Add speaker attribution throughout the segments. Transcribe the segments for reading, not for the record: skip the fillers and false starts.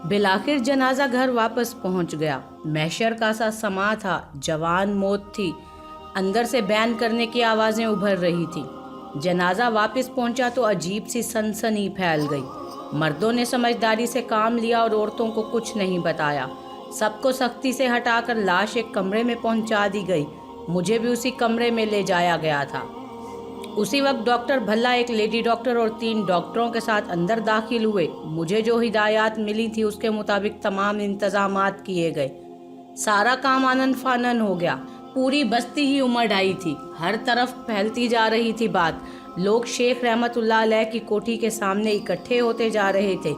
Speaker 1: बिलाखिर जनाजा घर वापस पहुंच गया। महशर का सा समा था, जवान मौत थी, अंदर से बयान करने की आवाज़ें उभर रही थी। जनाजा वापस पहुंचा तो अजीब सी सनसनी फैल गई। मर्दों ने समझदारी से काम लिया और औरतों को कुछ नहीं बताया। सबको सख्ती से हटाकर लाश एक कमरे में पहुंचा दी गई। मुझे भी उसी कमरे में ले जाया गया था। उसी वक्त डॉक्टर भल्ला, एक लेडी डॉक्टर और 3 डॉक्टरों के साथ अंदर दाखिल हुए। मुझे जो हिदायत मिली थी उसके मुताबिक तमाम इंतजामात किए गए। सारा काम आनन फानन हो गया। पूरी बस्ती ही उमड़ आई थी। हर तरफ फैलती जा रही थी बात। लोग शेख रहमतुल्लाह अलैह की कोठी के सामने इकट्ठे होते जा रहे थे।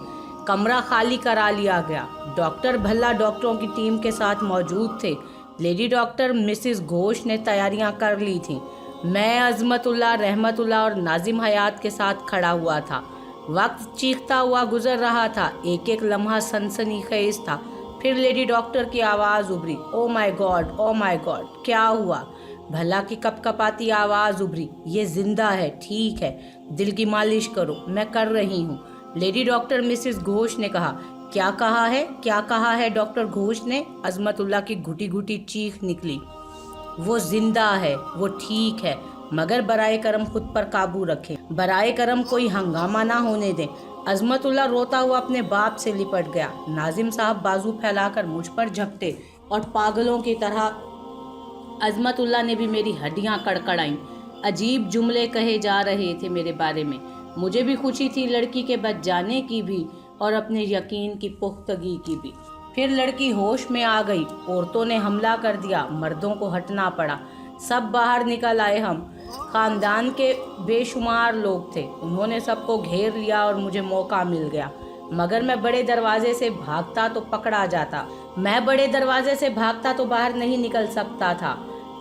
Speaker 1: कमरा खाली करा लिया गया। डॉक्टर भल्ला डॉक्टरों की टीम के साथ मौजूद थे। लेडी डॉक्टर मिसिस घोष ने तैयारियां कर ली थीं। मैं अजमतुल्लाह, रहमतुल्लाह और नाजिम हयात के साथ खड़ा हुआ था। वक्त चीखता हुआ गुजर रहा था। एक एक लम्हा सनसनीखेज था। फिर लेडी डॉक्टर की आवाज़ उभरी, oh my God, oh my God, क्या हुआ? भला की कपकपाती आवाज़ उभरी, ये जिंदा है, ठीक है, दिल की मालिश करो, मैं कर रही हूँ। लेडी डॉक्टर मिसिस घोष ने कहा। क्या कहा है, क्या कहा है डॉक्टर घोष ने? अजमतुल्लाह की घुटी घुटी चीख निकली। वो जिंदा है, वो ठीक है, मगर बराए करम खुद पर काबू रखें, बराए करम कोई हंगामा ना होने दें। अजमतुल्लाह रोता हुआ अपने बाप से लिपट गया। नाजिम साहब बाजू फैलाकर मुझ पर झपटे और पागलों की तरह अजमतुल्लाह ने भी मेरी हड्डियां कड़कड़ाईं। अजीब जुमले कहे जा रहे थे मेरे बारे में। मुझे भी खुशी थी लड़की के बच जाने की भी और अपने यकीन की पुख्तगी की भी। फिर लड़की होश में आ गई। औरतों ने हमला कर दिया, मर्दों को हटना पड़ा। सब बाहर निकल आए। हम खानदान के बेशुमार लोग थे। उन्होंने सबको घेर लिया और मुझे मौका मिल गया। मगर मैं बड़े दरवाजे से भागता तो पकड़ा जाता। मैं बड़े दरवाजे से भागता तो बाहर नहीं निकल सकता था,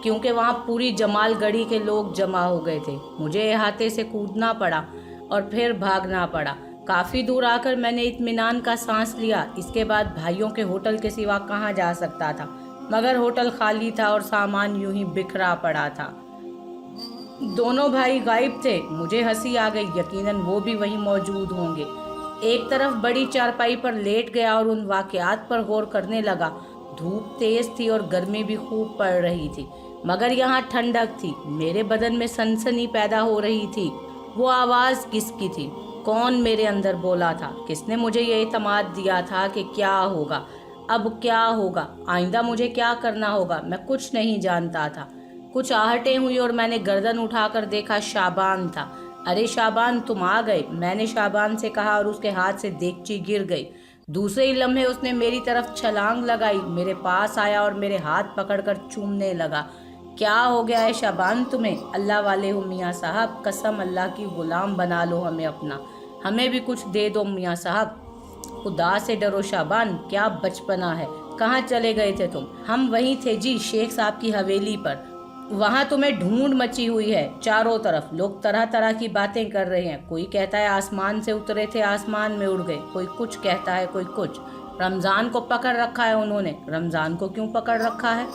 Speaker 1: क्योंकि वहाँ पूरी जमाल गढ़ी के लोग जमा हो गए थे। मुझे अहाते से कूदना पड़ा और फिर भागना पड़ा। काफ़ी दूर आकर मैंने इत्मीनान का सांस लिया। इसके बाद भाइयों के होटल के सिवा कहाँ जा सकता था? मगर होटल खाली था और सामान यूं ही बिखरा पड़ा था। दोनों भाई गायब थे। मुझे हंसी आ गई, यकीनन वो भी वहीं मौजूद होंगे। एक तरफ बड़ी चारपाई पर लेट गया और उन वाक़यात पर गौर करने लगा। धूप तेज थी और गर्मी भी खूब पड़ रही थी, मगर यहाँ ठंडक थी। मेरे बदन में सनसनी पैदा हो रही थी। वो आवाज़ किसकी थी? कौन मेरे अंदर बोला था? किसने मुझे ये इत्मीनान दिया था कि क्या होगा, अब क्या होगा, आइंदा मुझे क्या करना होगा? मैं कुछ नहीं जानता था। कुछ आहटें हुई और मैंने गर्दन उठाकर देखा। शाबान था। अरे शाबान, तुम आ गए, मैंने शाबान से कहा और उसके हाथ से देगची गिर गई। दूसरे ही लम्हे उसने मेरी तरफ छलांग लगाई, मेरे पास आया और मेरे हाथ पकड़कर चूमने लगा। क्या हो गया है शाबान तुम्हें? अल्लाह वाले हो मियाँ साहब, कसम अल्लाह की, गुलाम बना लो हमें अपना, हमें भी कुछ दे दो मियाँ साहब। खुदा से डरो शाबान, क्या बचपना है। कहाँ चले गए थे तुम? हम वहीं थे जी, शेख साहब की हवेली पर। वहाँ तुम्हें ढूंढ मची हुई है चारों तरफ। लोग तरह तरह की बातें कर रहे हैं। कोई कहता है आसमान से उतरे थे, आसमान में उड़ गए। कोई कुछ कहता है, कोई कुछ। रमज़ान को पकड़ रखा है उन्होंने। रमज़ान को क्यों पकड़ रखा है?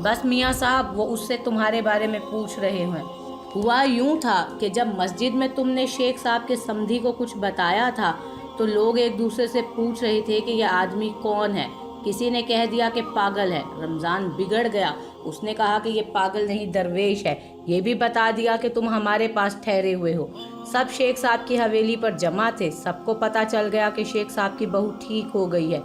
Speaker 1: बस मियाँ साहब, वो उससे तुम्हारे बारे में पूछ रहे हैं। हुआ यूं था कि जब मस्जिद में तुमने शेख साहब के समधी को कुछ बताया था तो लोग एक दूसरे से पूछ रहे थे कि यह आदमी कौन है। किसी ने कह दिया कि पागल है। रमज़ान बिगड़ गया। उसने कहा कि ये पागल नहीं, दरवेश है। ये भी बता दिया कि तुम हमारे पास ठहरे हुए हो। सब शेख साहब की हवेली पर जमा थे। सबको पता चल गया कि शेख साहब की बहू ठीक हो गई है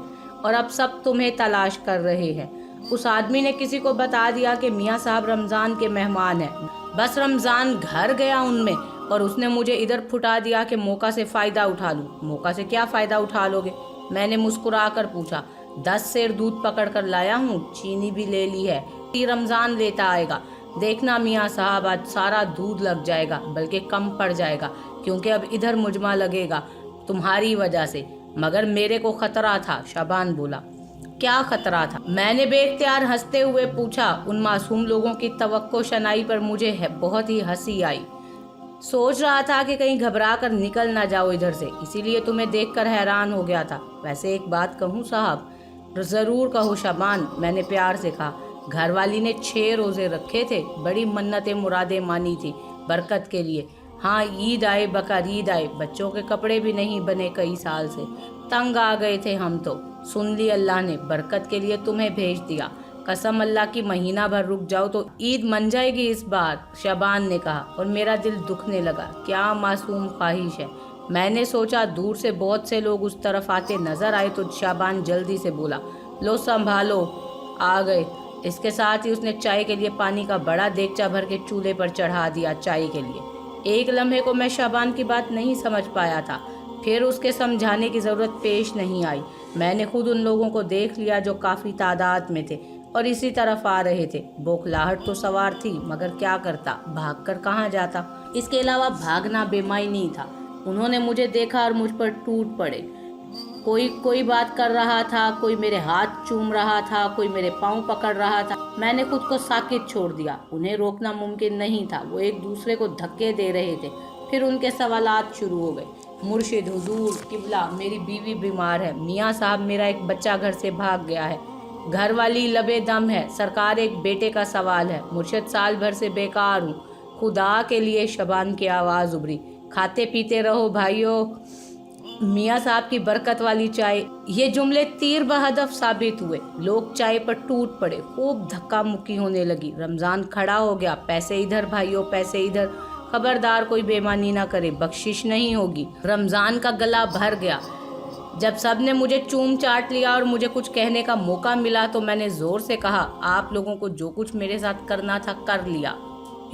Speaker 1: और अब सब तुम्हें तलाश कर रहे हैं। उस आदमी ने किसी को बता दिया कि मियाँ साहब रमज़ान के मेहमान हैं। बस रमज़ान घर गया उनमें और उसने मुझे इधर फुटा दिया कि मौका से फ़ायदा उठा लूँ। मौका से क्या फ़ायदा उठा लोगे? मैंने मुस्कुरा कर पूछा। 10 सेर दूध पकड़ कर लाया हूँ, चीनी भी ले ली है। रमज़ान लेता आएगा। देखना मियाँ साहब, आज सारा दूध लग जाएगा, बल्कि कम पड़ जाएगा, क्योंकि अब इधर मुजमा लगेगा तुम्हारी वजह से। मगर मेरे को खतरा था, शाबान बोला। क्या खतरा था? मैंने बेख्तियार हंसते हुए पूछा। उन मासूम लोगों की तवक्को शनाई पर मुझे बहुत ही हंसी आई। सोच रहा था कि कहीं घबरा कर निकल ना जाओ इधर से, इसीलिए तुम्हें देखकर हैरान हो गया था। वैसे एक बात कहूँ साहब? ज़रूर कहो शाबान, मैंने प्यार से कहा। घरवाली ने 6 रोज़े रखे थे, बड़ी मन्नतें मुरादें मानी थी बरकत के लिए। हाँ, ईद आए, बकरीद आए, बच्चों के कपड़े भी नहीं बने कई साल से। तंग आ गए थे हम तो। सुन ली अल्लाह ने, बरकत के लिए तुम्हें भेज दिया। कसम अल्लाह की, महीना भर रुक जाओ तो ईद मन जाएगी इस बार, शाबान ने कहा, और मेरा दिल दुखने लगा। क्या मासूम ख्वाहिश है। मैंने सोचा दूर से बहुत से लोग उस तरफ आते नजर आए तो शाबान जल्दी से बोला, लो संभालो, आ गए। इसके साथ ही उसने चाय के लिए पानी का बड़ा देगचा भर के चूल्हे पर चढ़ा दिया। चाय के लिए एक लम्हे को मैं शाबान की बात नहीं समझ पाया था, फिर उसके समझाने की ज़रूरत पेश नहीं आई। मैंने खुद उन लोगों को देख लिया जो काफ़ी तादाद में थे और इसी तरफ आ रहे थे। बौखलाहट तो सवार थी, मगर क्या करता, भागकर कहाँ जाता। इसके अलावा भागना बेमानी था। उन्होंने मुझे देखा और मुझ पर टूट पड़े। कोई बात कर रहा था, कोई मेरे हाथ चूम रहा था, कोई मेरे पाँव पकड़ रहा था। मैंने खुद को साकित छोड़ दिया। उन्हें रोकना मुमकिन नहीं था। वो एक दूसरे को धक्के दे रहे थे। फिर उनके सवालात शुरू हो गए। मुर्शिद, हुजूर, किबला, मेरी बीवी बीमार है। मियाँ साहब, मेरा एक बच्चा घर से भाग गया है। घर वाली लबे दम है। सरकार, एक बेटे का सवाल है। मुर्शिद, साल भर से बेकार हूँ। खुदा के लिए, शबान की आवाज़ उभरी। खाते पीते रहो भाइयों, मियाँ साहब की बरकत वाली चाय। ये जुमले तीर बहदफ साबित हुए। लोग चाय पर टूट पड़े। खूब धक्का मुक्की होने लगी। रमज़ान खड़ा हो गया। पैसे इधर भाइयों, पैसे इधर। खबरदार कोई बेईमानी ना करे, बख्शिश नहीं होगी। रमज़ान का गला भर गया। जब सब ने मुझे चूम चाट लिया और मुझे कुछ कहने का मौका मिला तो मैंने ज़ोर से कहा, आप लोगों को जो कुछ मेरे साथ करना था कर लिया,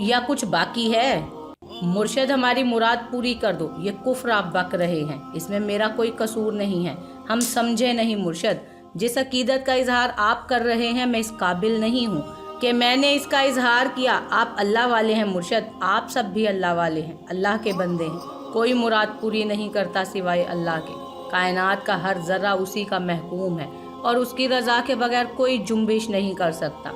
Speaker 1: या कुछ बाकी है? मुर्शिद, हमारी मुराद पूरी कर दो। ये कुफ्र आप बक रहे हैं, इसमें मेरा कोई कसूर नहीं है। हम समझे नहीं मुर्शिद। जिस अकीदत का इजहार आप कर रहे हैं, मैं इस काबिल नहीं हूँ कि मैंने इसका इजहार किया। आप अल्लाह वाले हैं मुर्शिद, आप सब भी अल्लाह वाले हैं, अल्लाह के बंदे हैं। कोई मुराद पूरी नहीं करता सिवाय अल्लाह के। कायनात का हर ज़र्रा उसी का महकूम है और उसकी रज़ा के बगैर कोई जुम्बिश नहीं कर सकता।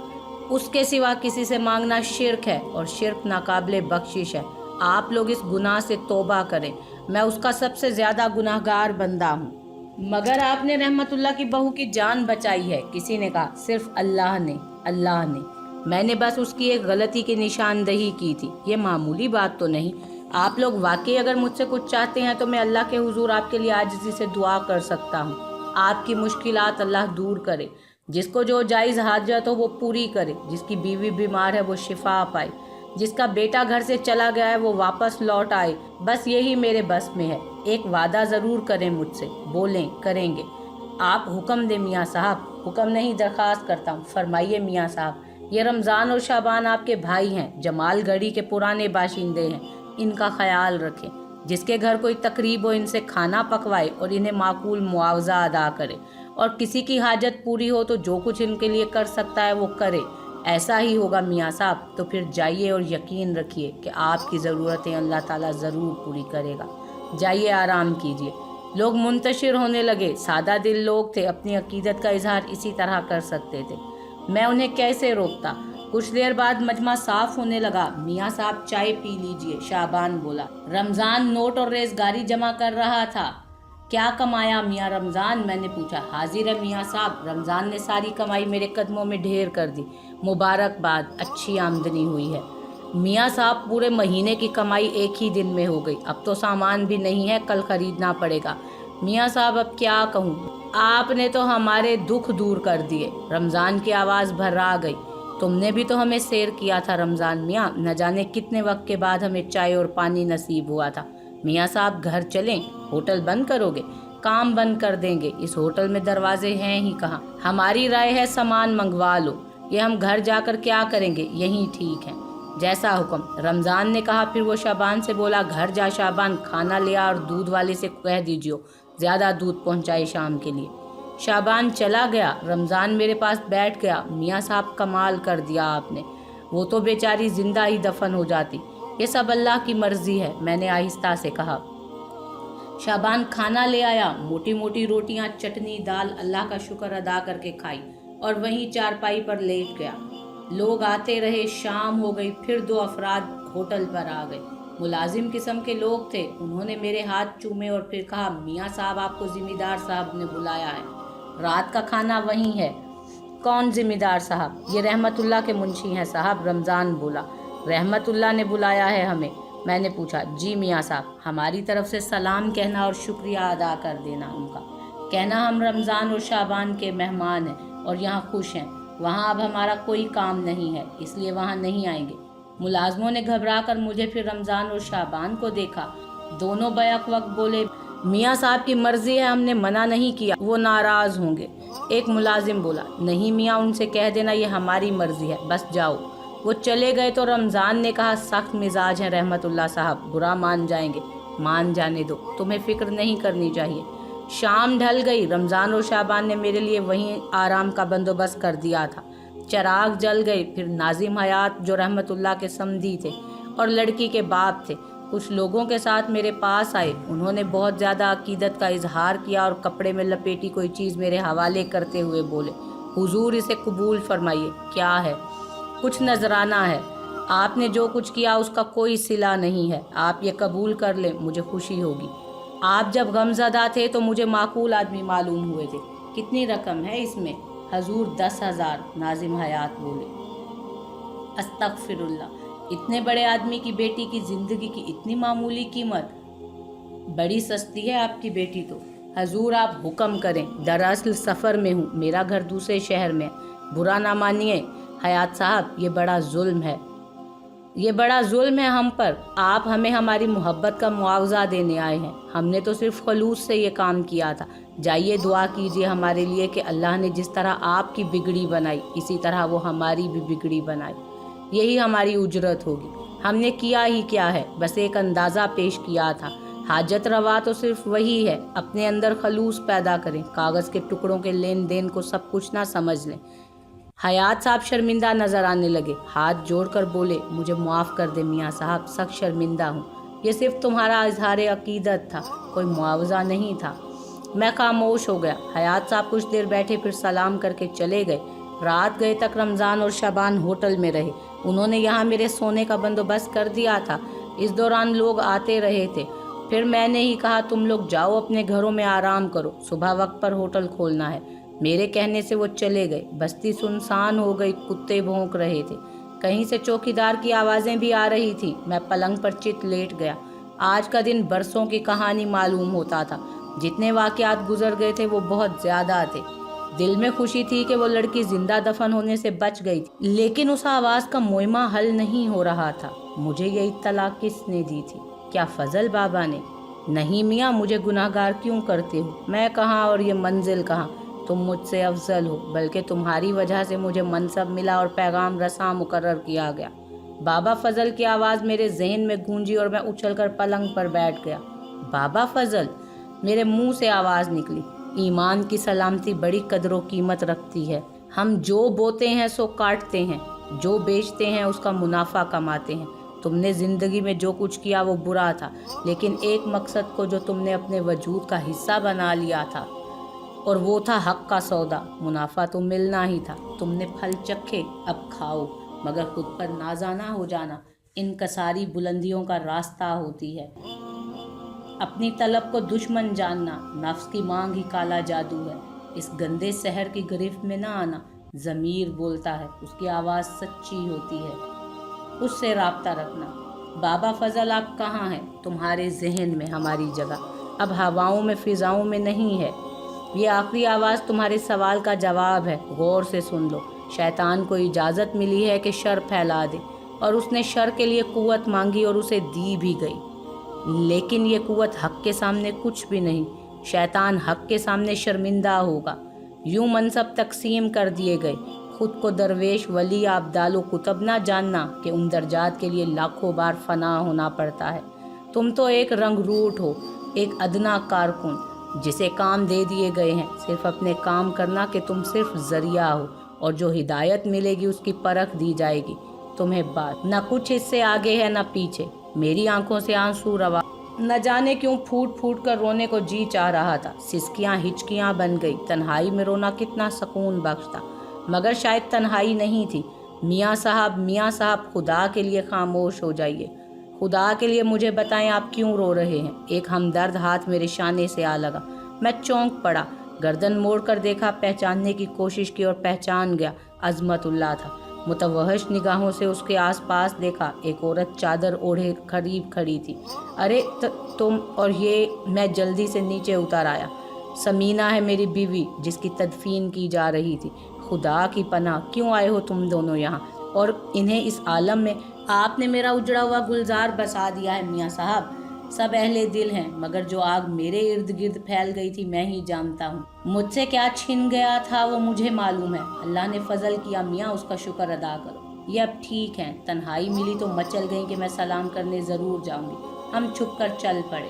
Speaker 1: उसके सिवा किसी से मांगना शिर्क है और शिर्क नाकाबिले बख्शिश है। आप लोग इस गुनाह से तौबा करें। मैं उसका सबसे ज़्यादा गुनाहगार बंदा हूँ। मगर आपने रहमतुल्लाह की बहू की जान बचाई है, किसी ने कहा। सिर्फ अल्लाह ने, अल्लाह ने। मैंने बस उसकी एक गलती की निशानदही की थी। ये मामूली बात तो नहीं। आप लोग वाकई अगर मुझसे कुछ चाहते हैं तो मैं अल्लाह के हुजूर आपके लिए आजिज़ी से दुआ कर सकता हूँ। आपकी मुश्किलात अल्लाह दूर करे। जिसको जो जायज़ हाजत हो वो पूरी करे। जिसकी बीवी बीमार है वो शिफा पाए। जिसका बेटा घर से चला गया है वो वापस लौट आए। बस यही मेरे बस में है। एक वादा ज़रूर करें मुझसे। बोलें, करेंगे। आप हुक्म दें मियाँ साहब। हुक्म नहीं, दरख्वास्त करता हूँ। फरमाइए मियाँ साहब। ये रमज़ान और शाबान आपके भाई हैं, जमाल गढ़ी के पुराने बाशिंदे हैं। इनका ख्याल रखें। जिसके घर कोई तकरीब हो इनसे खाना पकवाए और इन्हें माकूल मुआवजा अदा करे। और किसी की हाजत पूरी हो तो जो कुछ इनके लिए कर सकता है वो करे। ऐसा ही होगा मियाँ साहब। तो फिर जाइए और यकीन रखिए कि आपकी ज़रूरतें अल्लाह ताला ज़रूर पूरी करेगा। जाइए, आराम कीजिए। लोग मुंतशिर होने लगे। सादा दिल लोग थे, अपनी अकीदत का इजहार इसी तरह कर सकते थे। मैं उन्हें कैसे रोकता। कुछ देर बाद मजमा साफ होने लगा। मियाँ साहब चाय पी लीजिए, शाबान बोला। रमज़ान नोट और रेज़गारी जमा कर रहा था। क्या कमाया मियाँ रमज़ान, मैंने पूछा। हाजिर है मियाँ साहब। रमज़ान ने सारी कमाई मेरे कदमों में ढेर कर दी। मुबारकबाद, अच्छी आमदनी हुई है। मियाँ साहब, पूरे महीने की कमाई एक ही दिन में हो गई। अब तो सामान भी नहीं है, कल खरीदना पड़ेगा। मियाँ साहब, अब क्या कहूँ, आपने तो हमारे दुख दूर कर दिए। रमज़ान की आवाज़ भर्रा गई। तुमने भी तो हमें सैर किया था रमज़ान मियाँ। न जाने कितने वक्त के बाद हमें चाय और पानी नसीब हुआ था। मियाँ साहब, घर चलें? होटल बंद करोगे? काम बंद कर देंगे। इस होटल में दरवाजे हैं ही कहाँ। हमारी राय है सामान मंगवा लो। ये हम घर जाकर क्या करेंगे, यहीं ठीक है। जैसा हुक्म, रमज़ान ने कहा। फिर वो शाबान से बोला, घर जा शाबान, खाना ले आ और दूध वाले से कह दीजिए ज़्यादा दूध पहुँचाए शाम के लिए। शाबान चला गया। रमज़ान मेरे पास बैठ गया। मियाँ साहब, कमाल कर दिया आपने। वो तो बेचारी जिंदा ही दफन हो जाती। ये सब अल्लाह की मर्जी है, मैंने आहिस्ता से कहा। शाबान खाना ले आया। मोटी मोटी रोटियां, चटनी, दाल। अल्लाह का शुक्र अदा करके खाई और वहीं चारपाई पर लेट गया। लोग आते रहे। शाम हो गई। फिर 2 अफराद होटल पर आ गए। मुलाजिम किस्म के लोग थे। उन्होंने मेरे हाथ चूमे और फिर कहा, मियाँ साहब, आपको ज़िम्मेदार साहब ने बुलाया है। रात का खाना वहीं है। कौन ज़िम्मेदार साहब? ये रहमतुल्लाह के मुंशी हैं साहब, रमज़ान बोला। रहमतुल्लाह ने बुलाया है हमें? मैंने पूछा। जी मियाँ साहब, हमारी तरफ से सलाम कहना और शुक्रिया अदा कर देना उनका। کہنا ہم رمضان اور شعبان کے مہمان ہیں اور یہاں خوش ہیں، وہاں اب ہمارا کوئی کام نہیں ہے، اس لیے وہاں نہیں آئیں گے۔ ملازموں نے گھبرا کر مجھے پھر رمضان اور شعبان کو دیکھا۔ دونوں بیک وقت بولے، میاں صاحب کی مرضی ہے، ہم نے منع نہیں کیا، وہ ناراض ہوں گے۔ ایک ملازم بولا، نہیں میاں، ان سے کہہ دینا یہ ہماری مرضی ہے، بس جاؤ۔ وہ چلے گئے تو رمضان نے کہا، سخت مزاج ہیں رحمت اللہ صاحب، برا مان جائیں گے۔ مان جانے دو، تمہیں فکر نہیں کرنی چاہیے۔ شام ڈھل گئی، رمضان اور شعبان نے میرے لیے وہیں آرام کا بندوبست کر دیا تھا۔ چراغ جل گئے، پھر ناظم حیات جو رحمت اللہ کے سمدھی تھے اور لڑکی کے باپ تھے، کچھ لوگوں کے ساتھ میرے پاس آئے۔ انہوں نے بہت زیادہ عقیدت کا اظہار کیا اور کپڑے میں لپیٹی کوئی چیز میرے حوالے کرتے ہوئے بولے، حضور اسے قبول فرمائیے۔ کیا ہے؟ کچھ نذرانہ ہے، آپ نے جو کچھ کیا اس کا کوئی صلہ نہیں ہے، آپ یہ قبول کر لیں، مجھے خوشی ہوگی۔ آپ جب غمزدہ تھے تو مجھے معقول آدمی معلوم ہوئے تھے۔ کتنی رقم ہے اس میں؟ حضور 10,000، ناظم حیات بولے۔ استغفر اللہ، اتنے بڑے آدمی کی بیٹی کی زندگی کی اتنی معمولی قیمت؟ بڑی سستی ہے آپ کی بیٹی تو۔ حضور آپ حکم کریں، دراصل سفر میں ہوں، میرا گھر دوسرے شہر میں ہے، برا نہ مانیے حیات صاحب، یہ بڑا ظلم ہے، یہ بڑا ظلم ہے ہم پر۔ آپ ہمیں ہماری محبت کا معاوضہ دینے آئے ہیں، ہم نے تو صرف خلوص سے یہ کام کیا تھا۔ جائیے دعا کیجیے ہمارے لیے کہ اللہ نے جس طرح آپ کی بگڑی بنائی اسی طرح وہ ہماری بھی بگڑی بنائے، یہی ہماری اجرت ہوگی۔ ہم نے کیا ہی کیا ہے، بس ایک اندازہ پیش کیا تھا، حاجت روا تو صرف وہی ہے۔ اپنے اندر خلوص پیدا کریں، کاغذ کے ٹکڑوں کے لین دین کو سب کچھ نہ سمجھ لیں۔ حیات صاحب شرمندہ نظر آنے لگے، ہاتھ جوڑ کر بولے، مجھے معاف کر دے میاں صاحب، سخت شرمندہ ہوں، یہ صرف تمہارا اظہار عقیدت تھا، کوئی معاوضہ نہیں تھا۔ میں خاموش ہو گیا۔ حیات صاحب کچھ دیر بیٹھے، پھر سلام کر کے چلے گئے۔ رات گئے تک رمضان اور شعبان ہوٹل میں رہے، انہوں نے یہاں میرے سونے کا بندوبست کر دیا تھا۔ اس دوران لوگ آتے رہے تھے، پھر میں نے ہی کہا، تم لوگ جاؤ اپنے گھروں میں آرام کرو، صبح وقت پر ہوٹل کھولنا ہے۔ میرے کہنے سے وہ چلے گئے۔ بستی سنسان ہو گئی، کتے بھونک رہے تھے، کہیں سے چوکیدار کی آوازیں بھی آ رہی تھیں۔ میں پلنگ پر چت لیٹ گیا۔ آج کا دن برسوں کی کہانی معلوم ہوتا تھا، جتنے واقعات گزر گئے تھے وہ بہت زیادہ تھے۔ دل میں خوشی تھی کہ وہ لڑکی زندہ دفن ہونے سے بچ گئی تھی، لیکن اس آواز کا معمہ حل نہیں ہو رہا تھا۔ مجھے یہ اطلاع کس نے دی تھی؟ کیا فضل بابا نے؟ نہیں میاں، مجھے گناہگار کیوں کرتے ہو؟ میں کہاں اور یہ منزل کہاں؟ تم مجھ سے افضل ہو، بلکہ تمہاری وجہ سے مجھے منصب ملا اور پیغام رساں مقرر کیا گیا۔ بابا فضل کی آواز میرے ذہن میں گونجی اور میں اچھل کر پلنگ پر بیٹھ گیا۔ بابا فضل؟ میرے منہ سے آواز نکلی۔ ایمان کی سلامتی بڑی قدر و قیمت رکھتی ہے، ہم جو بوتے ہیں سو کاٹتے ہیں، جو بیچتے ہیں اس کا منافع کماتے ہیں۔ تم نے زندگی میں جو کچھ کیا وہ برا تھا، لیکن ایک مقصد کو جو تم نے اپنے وجود کا حصہ بنا لیا تھا، اور وہ تھا حق کا سودا، منافع تو ملنا ہی تھا۔ تم نے پھل چکھے، اب کھاؤ، مگر خود پر نازانہ ہو جانا انکساری بلندیوں کا راستہ ہوتی ہے۔ اپنی طلب کو دشمن جاننا، نفس کی مانگ ہی کالا جادو ہے۔ اس گندے سحر کی گرفت میں نہ آنا۔ ضمیر بولتا ہے، اس کی آواز سچی ہوتی ہے، اس سے رابطہ رکھنا۔ بابا فضل آپ کہاں ہیں؟ تمہارے ذہن میں ہماری جگہ اب ہواؤں میں، فضاؤں میں نہیں ہے۔ یہ آخری آواز تمہارے سوال کا جواب ہے، غور سے سن لو۔ شیطان کو اجازت ملی ہے کہ شر پھیلا دے، اور اس نے شر کے لیے قوت مانگی اور اسے دی بھی گئی، لیکن یہ قوت حق کے سامنے کچھ بھی نہیں۔ شیطان حق کے سامنے شرمندہ ہوگا۔ یوں منصب تقسیم کر دیے گئے۔ خود کو درویش، ولی، ابدال و کتب نہ جاننا کہ ان درجات کے لیے لاکھوں بار فنا ہونا پڑتا ہے۔ تم تو ایک رنگ روٹ ہو، ایک ادنا کارکن جسے کام دے دیے گئے ہیں، صرف اپنے کام کرنا کہ تم صرف ذریعہ ہو، اور جو ہدایت ملے گی اس کی پرکھ دی جائے گی تمہیں بات۔ نہ کچھ اس سے آگے ہے نہ پیچھے۔ میری آنکھوں سے آنسو روا، نہ جانے کیوں پھوٹ پھوٹ کر رونے کو جی چاہ رہا تھا۔ سسکیاں ہچکیاں بن گئی۔ تنہائی میں رونا کتنا سکون بخش تھا، مگر شاید تنہائی نہیں تھی۔ میاں صاحب، میاں صاحب، خدا کے لیے خاموش ہو جائیے، خدا کے لیے مجھے بتائیں آپ کیوں رو رہے ہیں؟ ایک ہمدرد ہاتھ میرے شانے سے آ لگا۔ میں چونک پڑا، گردن موڑ کر دیکھا، پہچاننے کی کوشش کی اور پہچان گیا۔ عظمت اللہ تھا۔ متوحش نگاہوں سے اس کے آس پاس دیکھا، ایک عورت چادر اوڑھے قریب کھڑی تھی۔ ارے تم اور یہ! میں جلدی سے نیچے اتر آیا۔ समीना है मेरी बीवी जिसकी तदफीन की जा रही थी। खुदा की पनाह, क्यों आए हो तुम दोनों यहाँ, और इन्हें इस आलम में? आपने मेरा उजड़ा हुआ गुलजार बसा दिया है मियाँ साहब। सब अहले दिल हैं, मगर जो आग मेरे इर्द गिर्द फैल गई थी मैं ही जानता हूँ। मुझसे क्या छिन गया था वो मुझे मालूम है। अल्लाह ने फजल किया मियाँ, उसका शुक्र अदा करो। ये अब ठीक हैं। तन्हाई मिली तो मचल गई कि मैं सलाम करने ज़रूर जाऊंगी। हम छुप कर चल पड़े।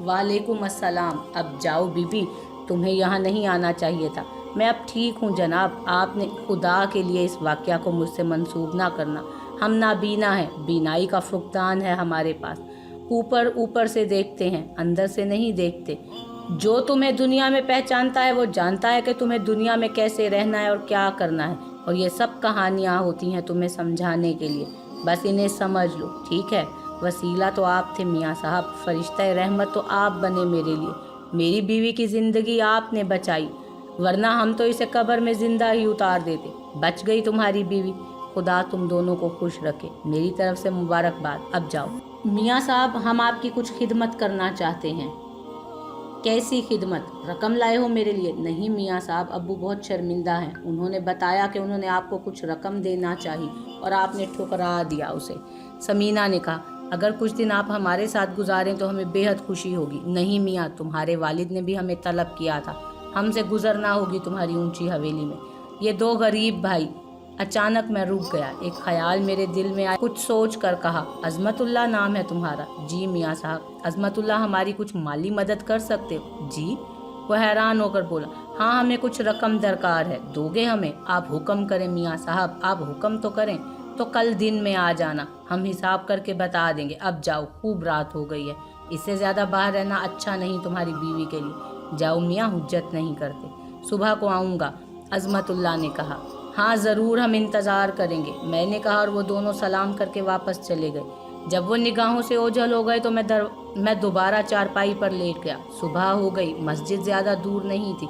Speaker 1: वालेकुम अस्सलाम। अब जाओ बीबी, तुम्हें यहाँ नहीं आना चाहिए था। मैं अब ठीक हूँ जनाब। आपने खुदा के लिए इस वाक़या को मुझसे मंसूब ना करना। हम नाबीना हैं, बीनाई का फुकदान है हमारे पास। ऊपर ऊपर से देखते हैं, अंदर से नहीं देखते। जो तुम्हें दुनिया में पहचानता है वो जानता है कि तुम्हें दुनिया में कैसे रहना है और क्या करना है, और ये सब कहानियाँ होती हैं तुम्हें समझाने के लिए। बस इन्हें समझ लो, ठीक है? वसीला तो आप थे मियाँ साहब, फरिश्ता रहमत तो आप बने मेरे लिए। मेरी बीवी की ज़िंदगी आपने बचाई, वरना हम तो इसे कब्र में ज़िंदा ही उतार देते। बच गई तुम्हारी बीवी। खुदा तुम दोनों को खुश रखे। मेरी तरफ से मुबारकबाद। अब जाओ। मियाँ साहब, हम आपकी कुछ खिदमत करना चाहते हैं। कैसी खिदमत? रकम लाए हो मेरे लिए? नहीं मियाँ साहब, अब्बू बहुत शर्मिंदा हैं। उन्होंने बताया कि उन्होंने आपको कुछ रकम देना चाहिए और आपने ठुकरा दिया उसे। समीना ने कहा, अगर कुछ दिन आप हमारे साथ गुजारें तो हमें बेहद खुशी होगी। नहीं मियाँ, तुम्हारे वालिद ने भी हमें तलब किया था। हमसे गुजरना होगी तुम्हारी ऊंची हवेली में। ये दो गरीब भाई। अचानक मैं रुक गया। एक ख्याल मेरे दिल में आया। कुछ सोच कर कहा, अजमतुल्लाह नाम है तुम्हारा? जी मियाँ साहब। अजमतुल्लाह, हमारी कुछ माली मदद कर सकते हो? जी। वो हैरान होकर बोला, हाँ, हमें कुछ रकम दरकार है। दोगे हमें? आप हुक्म करें मियाँ साहब, आप हुक्म तो करें। तो कल दिन में आ जाना, हम हिसाब करके बता देंगे। अब जाओ, खूब रात हो गई है। इससे ज़्यादा बाहर रहना अच्छा नहीं तुम्हारी बीवी के लिए। जाओ मियाँ, हुज्जत नहीं करते। सुबह को आऊँगा, अजमतुल्लाह ने कहा। हाँ ज़रूर, हम इंतज़ार करेंगे, मैंने कहा, और वो दोनों सलाम करके वापस चले गए। जब वो निगाहों से ओझल हो गए तो मैं दोबारा चारपाई पर लेट गया। सुबह हो गई। मस्जिद ज़्यादा दूर नहीं थी।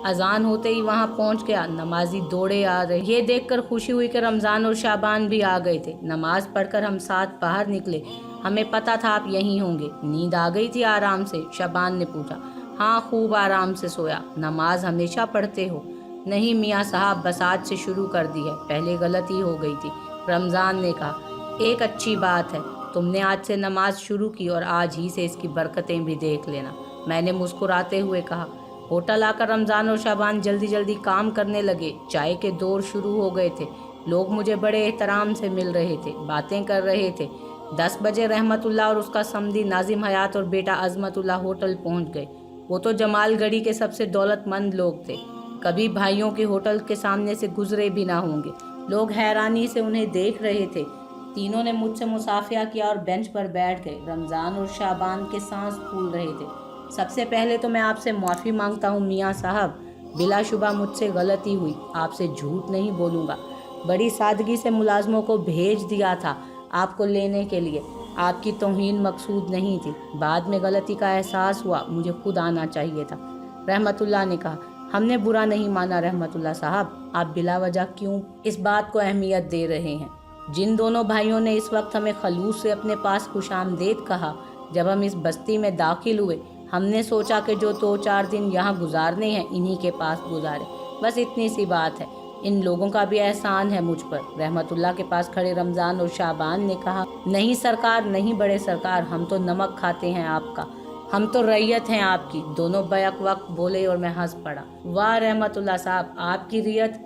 Speaker 1: अजान होते ही वहाँ पहुँच गया। नमाजी दौड़े आ रहे। ये देखकर खुशी हुई कि रमज़ान और शाबान भी आ गए थे। नमाज पढ़कर हम साथ बाहर निकले। हमें पता था आप यहीं होंगे। नींद आ गई थी आराम से? शाबान ने पूछा। हाँ, खूब आराम से सोया। नमाज हमेशा पढ़ते हो? नहीं मियाँ साहब, बस आज से शुरू कर दी है, पहले गलती हो गई थी। रमज़ान ने कहा, एक अच्छी बात है, तुमने आज से नमाज शुरू की और आज ही से इसकी बरकतें भी देख लेना। मैंने मुस्कुराते हुए कहा। होटल आकर रमज़ान और शाबान जल्दी जल्दी काम करने लगे। चाय के दौर शुरू हो गए थे। लोग मुझे बड़े एहतराम से मिल रहे थे, बातें कर रहे थे। 10 बजे रहमतुल्लाह और उसका समधी नाजिम हयात और बेटा अजमतुल्लाह होटल पहुंच गए। वो तो जमालगढ़ी के सबसे दौलतमंद लोग थे, कभी भाइयों के होटल के सामने से गुजरे भी ना होंगे। लोग हैरानी से उन्हें देख रहे थे। तीनों ने मुझसे मुसाफिया किया और बेंच पर बैठ गए। रमज़ान और शाबान के सांस फूल रहे थे। सबसे पहले तो मैं आपसे माफ़ी मांगता हूँ मियाँ साहब, बिलाशुबा मुझसे गलती हुई, आपसे झूठ नहीं बोलूँगा। बड़ी सादगी से मुलाजमों को भेज दिया था आपको लेने के लिए। आपकी तौहीन मकसूद नहीं थी। बाद में गलती का एहसास हुआ, मुझे खुद आना चाहिए था। रहमतुल्लाह ने कहा, हमने बुरा नहीं माना रहमतुल्लाह साहब, आप बिला वजह क्यों इस बात को अहमियत दे रहे हैं? जिन दोनों भाइयों ने इस वक्त हमें खलूस से अपने पास खुशामदेद कहा, जब हम इस बस्ती में दाखिल हुए, हमने सोचा कि जो 2-4 दिन यहाँ गुजारने हैं इन्हीं के पास गुजारे। बस इतनी सी बात है। इन लोगों का भी एहसान है मुझ पर। रहमतुल्लाह के पास खड़े रमज़ान और शाबान ने कहा, नहीं सरकार, नहीं बड़े सरकार, हम तो नमक खाते हैं आपका, हम तो रैयत हैं आपकी। दोनों बैक वक्त बोले और मैं हंस पड़ा। वाह रहमतुल्लाह साहब, आपकी रियत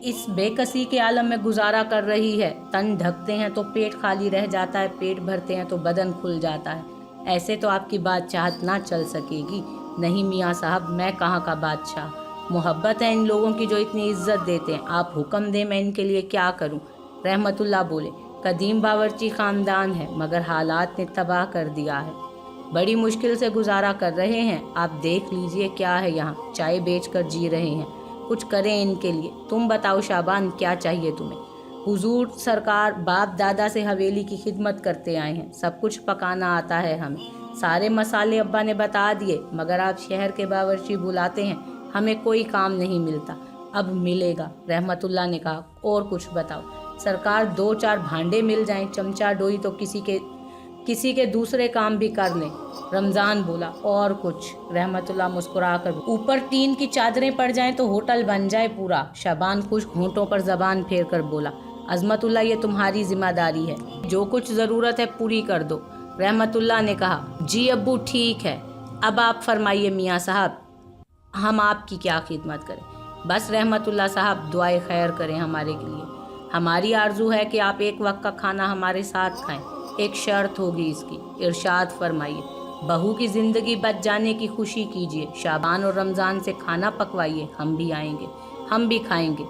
Speaker 1: इस बेकसी के आलम में गुजारा कर रही है। तन ढकते हैं तो पेट खाली रह जाता है, पेट भरते हैं तो बदन खुल जाता है। ऐसे तो आपकी बादशाहत ना चल सकेगी। नहीं मियाँ साहब, मैं कहाँ का बादशाह। मोहब्बत है इन लोगों की जो इतनी इज्जत देते हैं। आप हुक्म दें, मैं इनके लिए क्या करूं? रहमतुल्लाह बोले, कदीम बावर्ची ख़ानदान है, मगर हालात ने तबाह कर दिया है। बड़ी मुश्किल से गुजारा कर रहे हैं। आप देख लीजिए क्या है यहाँ, चाय बेचकर जी रहे हैं। कुछ करें इनके लिए। तुम बताओ शाबान, क्या चाहिए तुम्हें? हुजूर सरकार, बाप दादा से हवेली की खिदमत करते आए हैं, सब कुछ पकाना आता है हमें। सारे मसाले अब्बा ने बता दिए, मगर आप शहर के बावर्ची बुलाते हैं, हमें कोई काम नहीं मिलता। अब मिलेगा। रहमतुल्लाह ने कहा, और कुछ बताओ सरकार। 2-4 भांडे मिल जाएं, चमचा डोई तो کسی کے دوسرے کام بھی کر لیں۔ رمضان بولا اور کچھ؟ رحمت اللہ مسکرا کر اوپر ٹین کی چادریں پڑ جائیں تو ہوٹل بن جائے پورا۔ شعبان خشک ہونٹوں پر زبان پھیر کر بولا عظمت اللہ یہ تمہاری ذمہ داری ہے، جو کچھ ضرورت ہے پوری کر دو۔ رحمت اللہ نے کہا جی ابو ٹھیک ہے، اب آپ فرمائیے میاں صاحب ہم آپ کی کیا خدمت کریں؟ بس رحمت اللہ صاحب دعائے خیر کریں ہمارے لیے، ہماری آرزو ہے کہ آپ ایک وقت کا کھانا ہمارے ساتھ کھائیں، ایک شرط ہوگی اس کی۔ ارشاد فرمائیے۔ بہو کی زندگی بچ جانے کی خوشی کیجیے، شعبان اور رمضان سے کھانا پکوائیے، ہم بھی آئیں گے، ہم بھی کھائیں گے۔